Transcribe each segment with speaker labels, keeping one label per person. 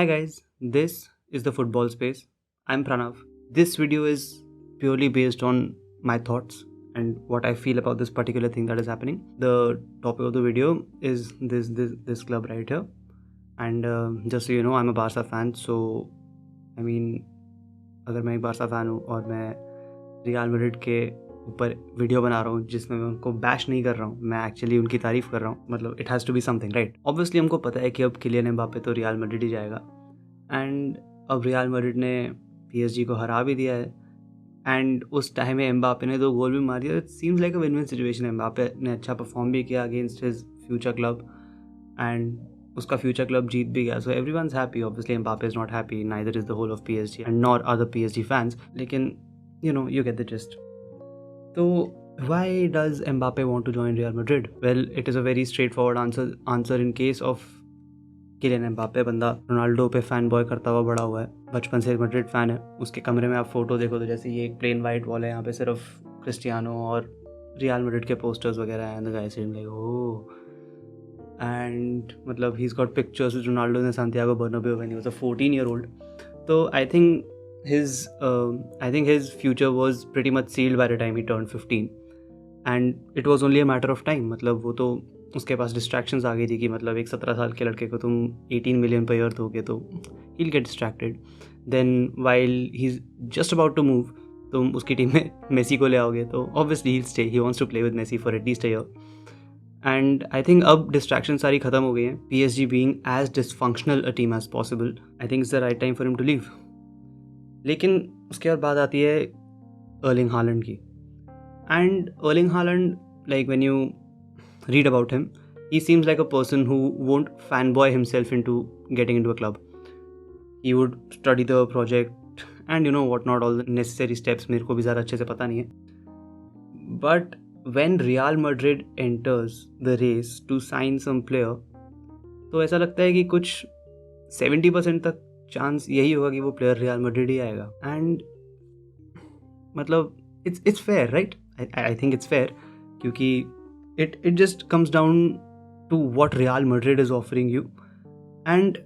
Speaker 1: Hi guys, this is the football space. I'm Pranav. This video is purely based on my thoughts and what I feel about this particular thing that is happening. The topic of the video is this club right here. And just so you know, I'm a Barca fan. So I mean, अगर मैं एक Barça fan हूँ और मैं real Madrid के ऊपर video बना रहा हूँ जिसमें मैं उनको बैश नहीं कर रहा हूँ, मैं एक्चुअली उनकी तारीफ़ कर रहा हूँ, मतलब it has to be something right. Obviously हमको पता है कि अब किलियन एम्बापे तो रियल मैड्रिड ही जाएगा एंड अब रियल मैड्रिड ने पीएसजी को हरा भी दिया है एंड उस टाइम में एम्बापे ने 2 गोल भी मार दिया. It seems like a win win situation. Mbappe ने अच्छा परफॉर्म भी किया against his future club and उसका फ्यूचर क्लब जीत भी गया. So everyone's happy. Obviously Mbappe is not happy, neither is the whole of PSG and nor other PSG fans. लेकिन you get the gist. So why does Mbappe want to join Real Madrid? Well, it is a very straightforward answer in case of Kylian Mbappe. बंदा Ronaldo पे fan boy करता हुआ बड़ा हुआ है, बचपन से मैड्रिड फ़ैन है. उसके कमरे में आप फोटो देखो तो जैसे ये एक प्लेन वाइट वॉल है, यहाँ पे सिर्फ क्रिस्टियानो और रियल मैड्रिड के पोस्टर्स वगैरह हैं. The guy sitting like oh, and मतलब he is got pictures with Ronaldo in Santiago Bernabeu when he was a 14-year-old. तो I think his future was pretty much sealed by the time he turned 15 and it was only a matter of time. मतलब वो तो उसके पास distractions आ गई थी कि मतलब एक 17 साल के लड़के को तुम 18 million per year दोगे तो he'll get distracted. Then while he's just about to move, तुम उसकी टीम में मेसी को ले आओगे तो obviously he'll stay. He wants to play with Messi for at least a year. And I think अब distractions सारी ख़त्म हो गई हैं. PSG being as dysfunctional a team as possible, I think it's the right time for him to leave. लेकिन उसके बाद बात आती है अर्लिंग हालैंड की. And Erling Haaland, like when you read about him, he seems like a person who won't fan boy himself into getting into a club. He would study the project and what not all the necessary steps. मेरे को भी ज़्यादा अच्छे से पता नहीं है. But when Real Madrid enters the race to sign some player, तो ऐसा लगता है कि कुछ 70% तक चांस यही होगा कि वो प्लेयर रियल मैड्रिड ही आएगा. एंड मतलब it's fair right. I think it's fair क्योंकि it just comes down to what Real Madrid is offering you and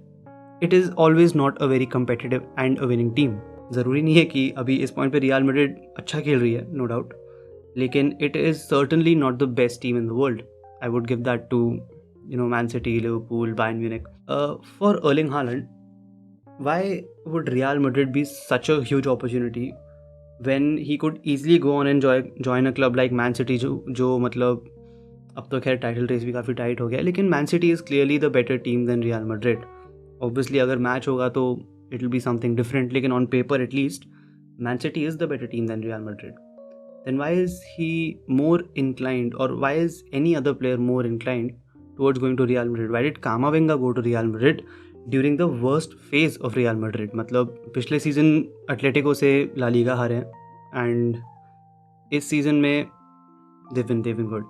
Speaker 1: it is always not a very competitive and a winning team. ज़रूरी नहीं है कि अभी इस point पे real Madrid अच्छा खेल रही है, नो डाउट, लेकिन it is certainly not the best team in the world. I would give that to Man City, Liverpool, Bayern Munich. For Erling Haaland, why would Real Madrid be such a huge opportunity when he could easily go on and join a club like Man City जो मतलब अब तो खैर title race भी काफ़ी tight हो गया, लेकिन Man City is clearly the better team than Real Madrid. Obviously अगर मैच होगा तो it will be something different, लेकिन on paper at least Man City is the better team than Real Madrid. Then why is he more inclined, or why is any other player more inclined towards going to Real Madrid? Why did Camavinga go to Real Madrid during the worst phase of real Madrid? मतलब पिछले season Atletico से La Liga हारे हैं and इस season में they've been good.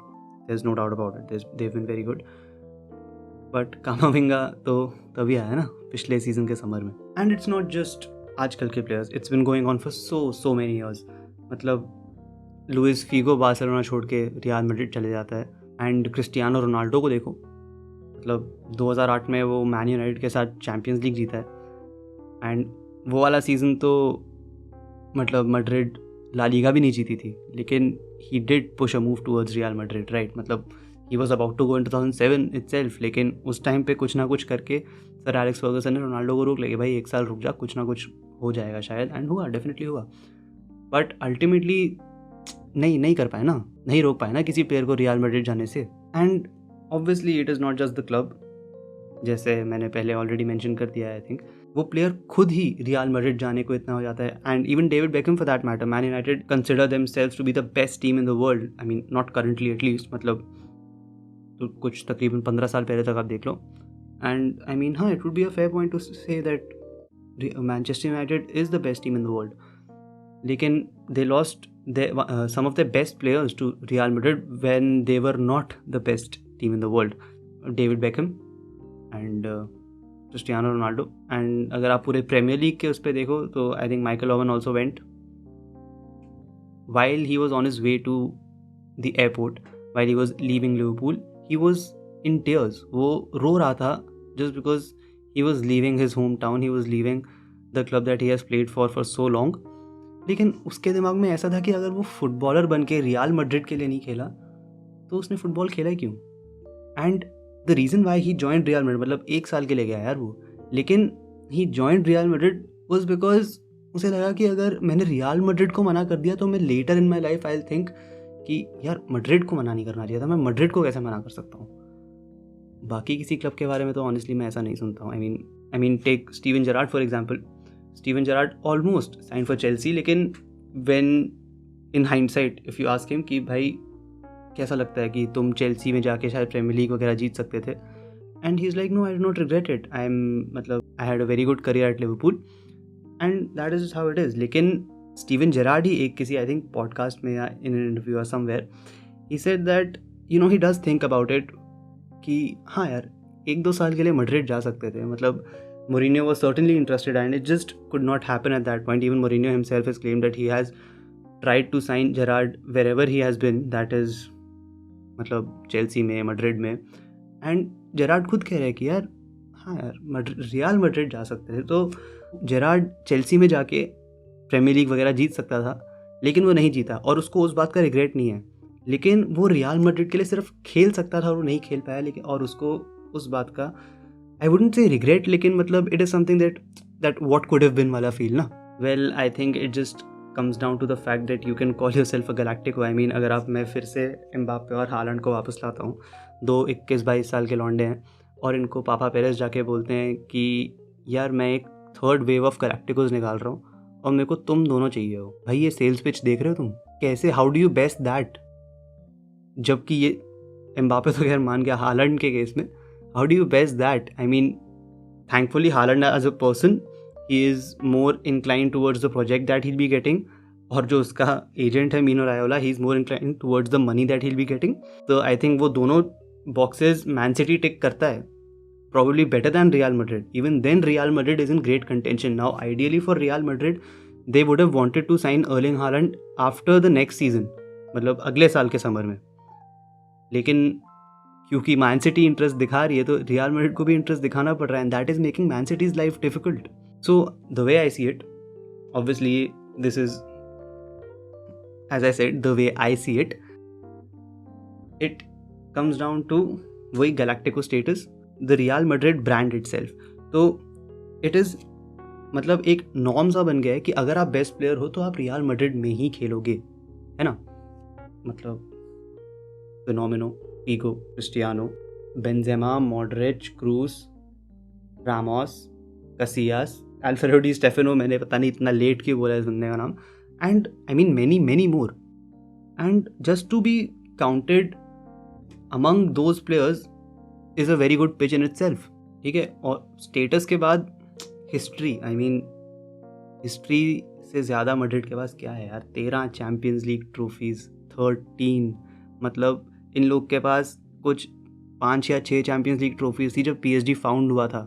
Speaker 1: There's no doubt about it. They've been very good. But कामाविंगा तो तभी आया ना पिछले सीज़न के समर में. एंड इट्स नॉट जस्ट आजकल के players, it's been going on for so many years. मतलब लुइस फीगो बार्सिलोना छोड़ के रियल मैड्रिड चले जाता है एंड क्रिस्टियानो रोनाल्डो को देखो. मतलब 2008 में वो मैन यूनाइटेड के साथ चैम्पियंस लीग जीता है एंड वो वाला सीज़न तो मतलब मैड्रिड ला लीगा भी नहीं जीती थी, लेकिन he did push a move towards Real Madrid right. मतलब he was about to go in 2007 itself, लेकिन उस टाइम पे कुछ ना कुछ करके सर एलेक्स फर्गसन ने रोनाल्डो को रोक लिया, भाई एक साल रुक जा, कुछ ना कुछ हो जाएगा शायद. एंड हुआ, डेफिनेटली हुआ, बट अल्टीमेटली नहीं कर पाए ना, नहीं रोक पाए ना किसी प्लेयर को रियल मैड्रिड जाने से. And obviously it is not just the club, जैसे मैंने पहले ऑलरेडी मेंशन कर दिया है. आई थिंक वो प्लेयर खुद ही रियल मैड्रिड जाने को इतना हो जाता है. And even David Beckham for that matter, Man United consider themselves to be the best team in the world. I mean not currently at least, मतलब तो कुछ तकरीबन 15 साल पहले तक आप देख लो. एंड आई मीन हाँ, it would be a fair point to say that Manchester United is the best team in the world. लेकिन they lost some of their best players to Real Madrid when they were not the best team in the world. David Beckham and Cristiano Ronaldo. And अगर आप पूरे premiere league के उस पर देखो तो I think Michael oven also went while he was on his way to the airport, while he was leaving Liverpool. He was in tears. वो रो रहा था just because he was leaving his home town, he was leaving the club that he has played for so long. लेकिन उसके दिमाग में ऐसा था कि अगर वो फुटबॉलर बन के रियल मैड्रिड के लिए नहीं खेला तो उसने फुटबॉल खेला ही क्यों. And the reason why he joined Real Madrid, मतलब 1 साल के लिए गया यार वो, लेकिन he joined Real Madrid was because उसे लगा कि अगर मैंने रियल मैड्रिड को मना कर दिया तो मैं later in my life I think कि यार मैड्रिड को मना नहीं करना चाहिए था, मैं मैड्रिड को कैसे मना कर सकता हूँ. बाकी किसी क्लब के बारे में तो ऑनेस्टली मैं ऐसा नहीं सुनता हूँ. I mean take Steven Gerrard for example. Steven Gerrard almost sign for Chelsea, लेकिन when in hindsight if you ask him कि भाई कैसा लगता है कि तुम चेल्सी में जाके शायद प्रीमियर लीग वगैरह जीत सकते थे, and he is like no, I do not regret it, I had a very good career at Liverpool and that is how it is. लेकिन स्टीवन जेरार्ड ही एक किसी आई थिंक पॉडकास्ट में या in an interview और somewhere he said that he does think about it कि हाँ यार 1-2 साल के लिए मैड्रिड जा सकते थे. मतलब Mourinho was certainly interested and it just could not happen at that point. Even Mourinho himself has claimed that he has tried to sign Gerrard wherever he has been, that is मतलब Chelsea में, Madrid में, and Gerrard खुद कह रहे हैं कि यार हाँ यार रियल मैड्रिड जा सकते थे. तो जेरार्ड चेल्सी में जाके प्रीमियर लीग वगैरह जीत सकता था, लेकिन वो नहीं जीता और उसको उस बात का रिग्रेट नहीं है. लेकिन वो रियल मैड्रिड के लिए सिर्फ खेल सकता था और वो नहीं खेल पाया, लेकिन और उसको उस बात का I wouldn't say regret, लेकिन मतलब it is something that what could have been वाला feel ना. Well, I think it just comes down to the fact that you can call yourself a galactico. I mean, अगर मैं फिर से Mbappe और Holland को वापस लाता हूँ, 21-22 साल के लौंडे हैं और इनको पापा पेरेस जाके बोलते हैं कि यार मैं एक थर्ड वेव ऑफ गैलेक्टिकोज निकाल रहा हूँ और मेरे को तुम दोनों चाहिए हो. भाई ये सेल्स पिच देख रहे हो तुम कैसे, how do you best that. जबकि ये एम्बाप्पे तो खैर मान गया, हालैंड के केस में how do you best that? I mean, thankfully Haaland as a person, he is more inclined towards the project that he'll be getting, और जो उसका एजेंट है मीनो रायोला, he is more inclined towards the money that he'll be getting. तो I think वो दोनों boxes Man City tick करता है, probably better than Real Madrid. Even then Real Madrid is in great contention. Now ideally for Real Madrid they would have wanted to sign Erling Haaland after the next season, मतलब अगले साल के summer में. लेकिन क्योंकि man city interest दिखा रही है तो रियल मैड्रिड को भी इंटरेस्ट दिखाना पड़ रहा है, and that is making Man City's life difficult. So the way I see it, obviously this is as I said the way I see it, it comes down to वही galactico status, the Real Madrid brand itself. तो it is मतलब एक norm सा बन गया है कि अगर आप बेस्ट प्लेयर हो तो आप रियल मैड्रिड में ही खेलोगे, है ना. मतलब फिनोमेनो, ईगो, क्रिस्टियानो, बेंजेमा, मॉडरिच, क्रूस, रामोस, कसियास, अल्फ्रेडो डी स्टेफेनो, मैंने पता नहीं इतना लेट क्यों बोला इस बंदे का नाम, and I mean many more. And just to be counted among those players is a very good pitch in itself. ठीक है, और स्टेटस के बाद हिस्ट्री, आई मीन हिस्ट्री से ज़्यादा मैड्रिड के पास क्या है यार. 13 चैम्पियंस लीग ट्रॉफीज़, 13, मतलब इन लोग के पास कुछ 5 या 6 चैम्पियंस लीग ट्रॉफीज थी जब PSG फाउंड हुआ था.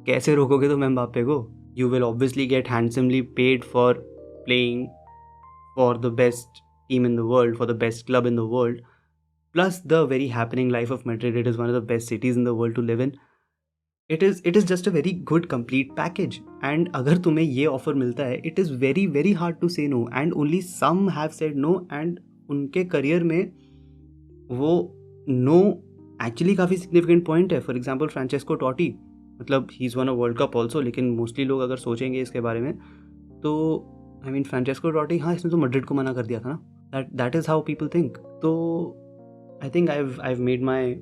Speaker 1: कैसे रोकोगे तुम एम्बाप्पे को. You will obviously get handsomely paid for playing for the best team in the world, for the best club in the world, plus the very happening life of Madrid. It is one of the best cities in the world to live in. It is just a very good complete package. And अगर तुम्हें ये offer मिलता है, it is very very hard to say no, and only some have said no, and उनके career में वो no actually काफ़ी significant point है. फॉर एग्जाम्पल फ्रांचेस्को टॉटी, मतलब he is one a world cup also, लेकिन mostly लोग अगर सोचेंगे इसके बारे में तो आई मीन फ्रांचेस्को टॉटी, हाँ इसने तो मैड्रिड को मना कर दिया था ना. That is how people think. तो I think I have made my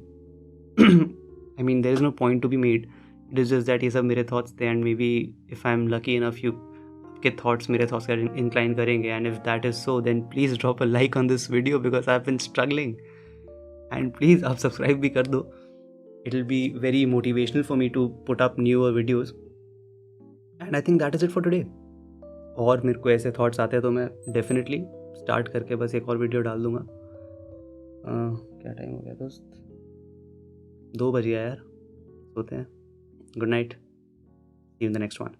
Speaker 1: I mean there is no point to be made. It is just that ये सब मेरे थॉट्स थे, and maybe if I am lucky enough you के thoughts मेरे thoughts का incline करेंगे, and if that is so then please drop a like on this video because I have been struggling. And please आप subscribe भी कर दो. It will be very motivational for me to put up newer videos. And I think that is it for today. और मेरे को ऐसे thoughts आते हैं तो मैं डेफिनेटली स्टार्ट करके बस एक और वीडियो डाल दूँगा. क्या टाइम हो गया दोस्त, 2 बज गया यार. सोते हैं. Good night, see you in the next one.